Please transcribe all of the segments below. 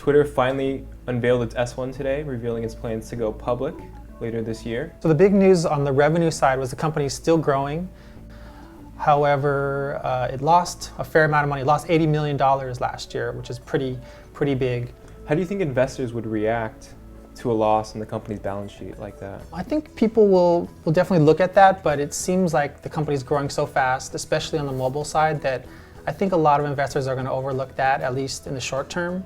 Twitter finally unveiled its S1 today, revealing its plans to go public later this year. So the big news on the revenue side was the company is still growing. However, it lost a fair amount of money. It lost $80 million last year, which is pretty big. How do you think investors would react to a loss in the company's balance sheet like that? I think people will definitely look at that, but it seems like the company's growing so fast, especially on the mobile side, that I think a lot of investors are going to overlook that, at least in the short term,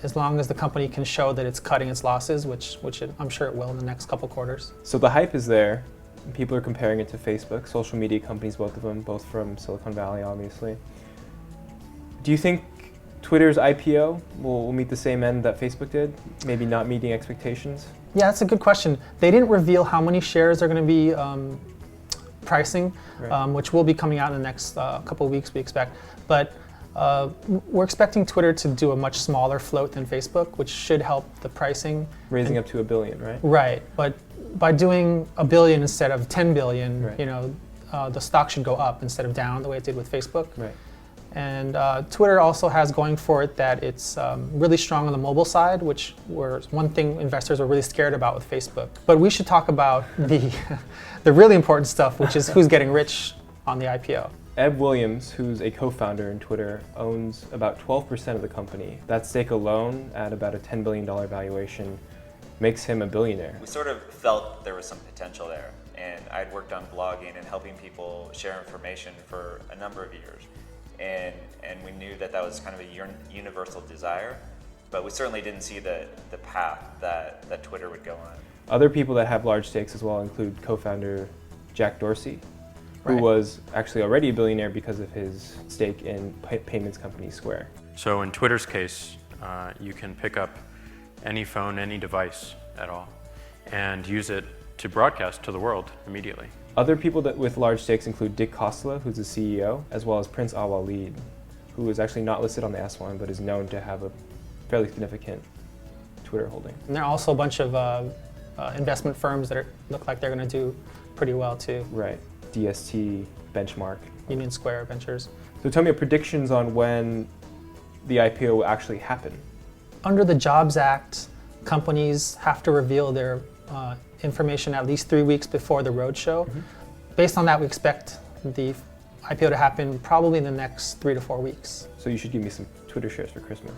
as long as the company can show that it's cutting its losses, which I'm sure it will in the next couple quarters. So the hype is there. People are comparing it to Facebook, social media companies, both of them, both from Silicon Valley, obviously. Do you think Twitter's IPO will meet the same end that Facebook did, maybe not meeting expectations? Yeah, that's a good question. They didn't reveal how many shares they're going to be pricing, Right. Which will be coming out in the next couple of weeks, we expect. But we're expecting Twitter to do a much smaller float than Facebook, which should help the pricing. Raising up to $1 billion, right? Right, but by doing $1 billion instead of $10 billion, Right. The stock should go up instead of down the way it did with Facebook. Right. And Twitter also has going for it that it's really strong on the mobile side, which was one thing investors were really scared about with Facebook. But we should talk about the really important stuff, which is who's getting rich on the IPO. Eb Williams, who's a co-founder in Twitter, owns about 12% of the company. That stake alone, at about a $10 billion valuation, makes him a billionaire. We sort of felt there was some potential there, and I'd worked on blogging and helping people share information for a number of years. And we knew that was kind of a universal desire, but we certainly didn't see the path that Twitter would go on. Other people that have large stakes as well include co-founder Jack Dorsey, who Right. was actually already a billionaire because of his stake in payments company Square. So in Twitter's case, you can pick up any phone, any device at all, and use it to broadcast to the world immediately. Other people with large stakes include Dick Costolo, who's the CEO, as well as Prince Al-Walid, who is actually not listed on the S1, but is known to have a fairly significant Twitter holding. And there are also a bunch of investment firms that look like they're going to do pretty well too. Right, DST, Benchmark. Union Square Ventures. So tell me predictions on when the IPO will actually happen. Under the Jobs Act, companies have to reveal their information at least 3 weeks before the roadshow. Mm-hmm. Based on that, we expect the IPO to happen probably in the next 3 to 4 weeks. So you should give me some Twitter shares for Christmas.